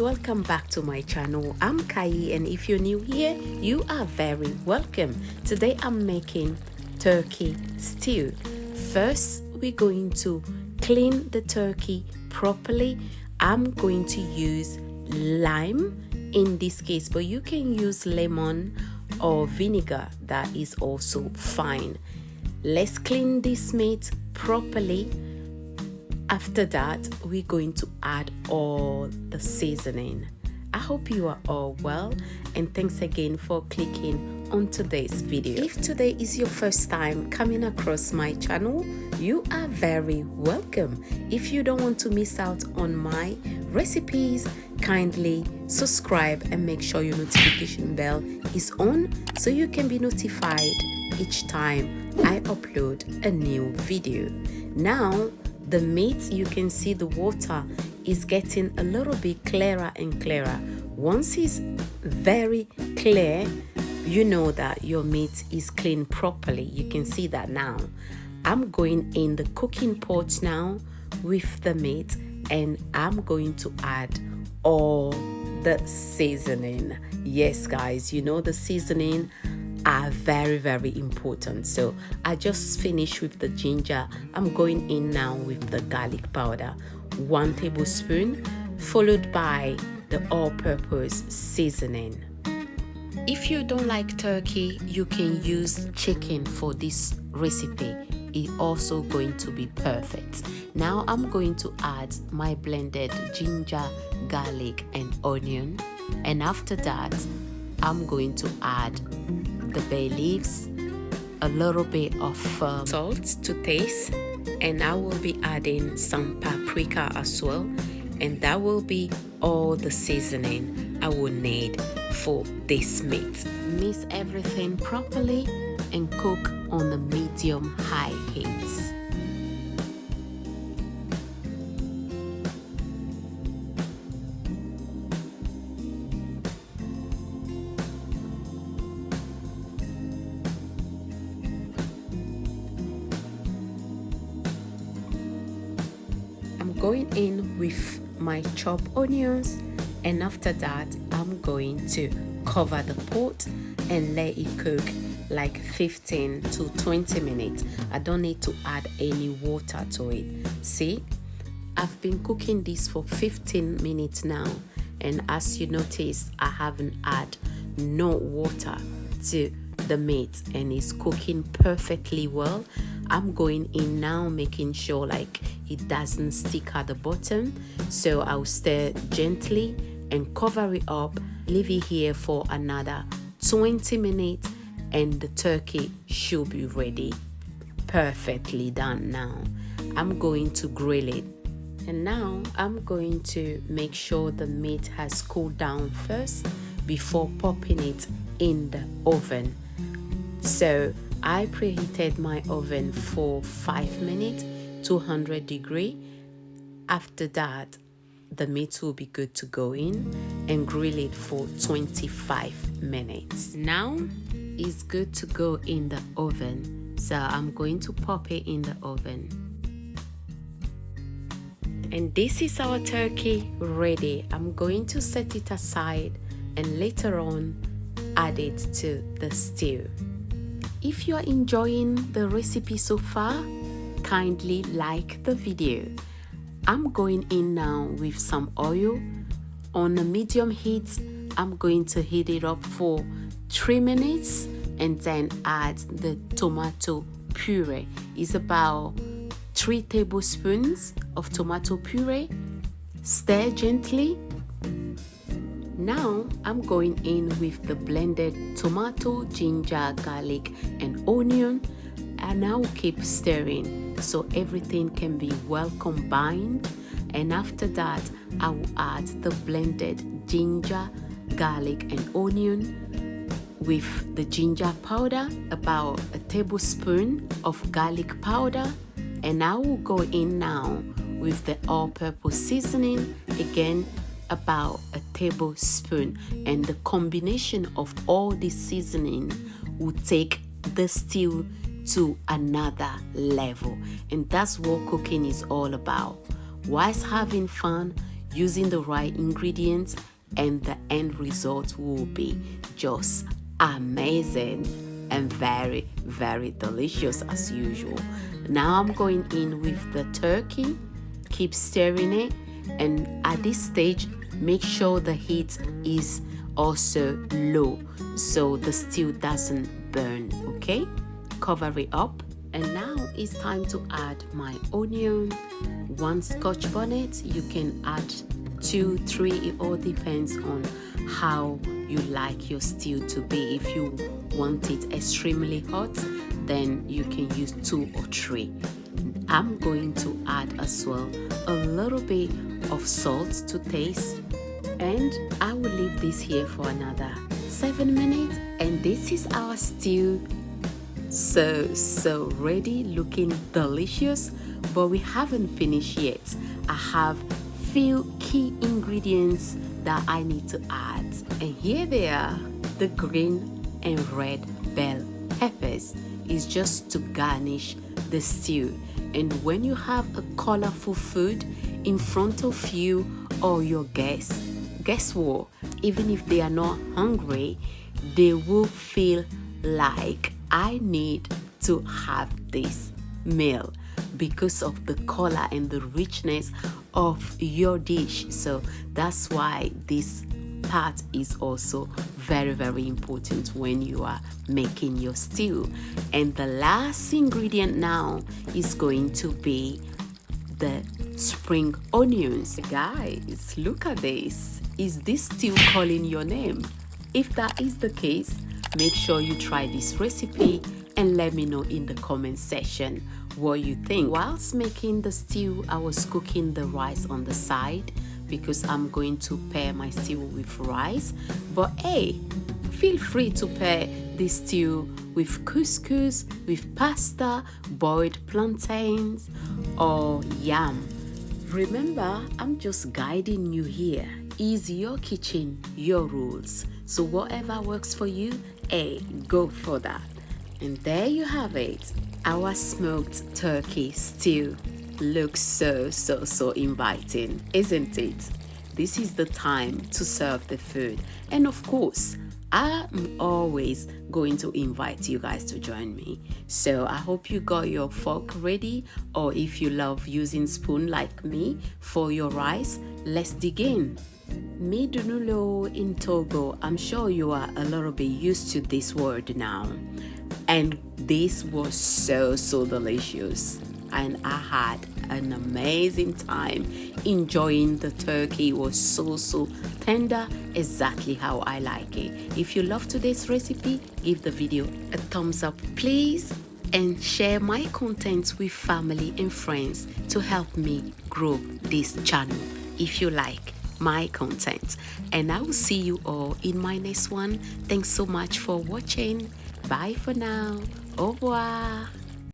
welcome back to my channel. I'm Kai, and if you're new here, you are very welcome. Today I'm making turkey stew. First, we're going to clean the turkey properly. I'm going to use lime in this case, but you can use lemon or vinegar. That is also fine. Let's clean this meat properly. After that, we're going to add all the seasoning. I hope you are all well, and thanks again for clicking on today's video. If today is your first time coming across my channel, you are very welcome. If you don't want to miss out on my recipes, kindly subscribe and make sure your notification bell is on so you can be notified each time I upload a new video. Now, the meat, you can see the water is getting a little bit clearer and clearer. Once it's very clear, you know that your meat is cleaned properly. You can see that now. I'm going in the cooking pot now with the meat, and I'm going to add all the seasoning. Yes, guys, you know the seasoning are very important. So I just finished with the ginger. I'm going in now with the garlic powder, 1 tablespoon, followed by the all-purpose seasoning. If you don't like turkey, you can use chicken for this recipe. It's also going to be perfect. Now I'm going to add my blended ginger, garlic and onion, and after that I'm going to add the bay leaves, a little bit of salt to taste, and I will be adding some paprika as well, and that will be all the seasoning I will need for this meat. Mix everything properly and cook on a medium-high heat. Going in with my chopped onions, and after that I'm going to cover the pot and let it cook like 15 to 20 minutes. I don't need to add any water to it. See, I've been cooking this for 15 minutes now, and as you notice, I haven't added no water to the meat, and it's cooking perfectly well. I'm going in now, making sure like it doesn't stick at the bottom, so I'll stir gently and cover it up, leave it here for another 20 minutes, and the turkey should be ready. Perfectly done. Now I'm going to grill it, and now I'm going to make sure the meat has cooled down first before popping it in the oven. So I preheated my oven for 5 minutes, 200 degrees. After that, the meat will be good to go in, and grill it for 25 minutes. Now it's good to go in the oven, so I'm going to pop it in the oven. And this is our turkey ready. I'm going to set it aside and later on add it to the stew. If you are enjoying the recipe so far, kindly like the video. I'm going in now with some oil on a medium heat. I'm going to heat it up for 3 minutes and then add the tomato puree. It's about 3 tablespoons of tomato puree. Stir gently. Now I'm going in with the blended tomato, ginger, garlic and onion, and I'll keep stirring so everything can be well combined. And after that, I will add the blended ginger, garlic and onion with the ginger powder, about a tablespoon of garlic powder, and I will go in now with the all-purpose seasoning, again about a tablespoon, and the combination of all this seasoning will take the stew to another level. And that's what cooking is all about. Whilst having fun, using the right ingredients, and the end result will be just amazing and very, very delicious as usual. Now I'm going in with the turkey. Keep stirring it, and at this stage make sure the heat is also low so the stew doesn't burn. Okay, cover it up, and now it's time to add my onion, 1 scotch bonnet. You can add 2, 3, it all depends on how you like your stew to be. If you want it extremely hot, then you can use 2 or 3. I'm going to add as well a little bit of salt to taste, and I will leave this here for another 7 minutes, and this is our stew. So ready, looking delicious, but we haven't finished yet. I have few key ingredients that I need to add, and here they are. The green and red bell peppers is just to garnish the stew. And when you have a colorful food in front of you or your guests, guess what? Even if they are not hungry, they will feel like I need to have this meal because of the color and the richness of your dish. So that's why this part is also very, very important when you are making your stew. And the last ingredient now is going to be the spring onions. Guys, look at this. Is this stew calling your name? If that is the case, make sure you try this recipe and let me know in the comment section what you think. Whilst making the stew, I was cooking the rice on the side because I'm going to pair my stew with rice. But hey, feel free to pair this stew with couscous, with pasta, boiled plantains, or yam. Remember, I'm just guiding you here. Is your kitchen, your rules. So whatever works for you, hey, go for that. And there you have it. Our smoked turkey stew looks so inviting, isn't it? This is the time to serve the food. And of course, I'm always going to invite you guys to join me. So I hope you got your fork ready, or if you love using spoon like me for your rice, let's dig in. Midunulo in Togo. I'm sure you are a little bit used to this word now. And this was so delicious, and I had an amazing time enjoying the turkey. It was so tender, exactly how I like it. If you love today's recipe, give the video a thumbs up please, and share my content with family and friends to help me grow this channel if you like my content. And I will see you all in my next one. Thanks so much for watching. Bye for now. Au revoir.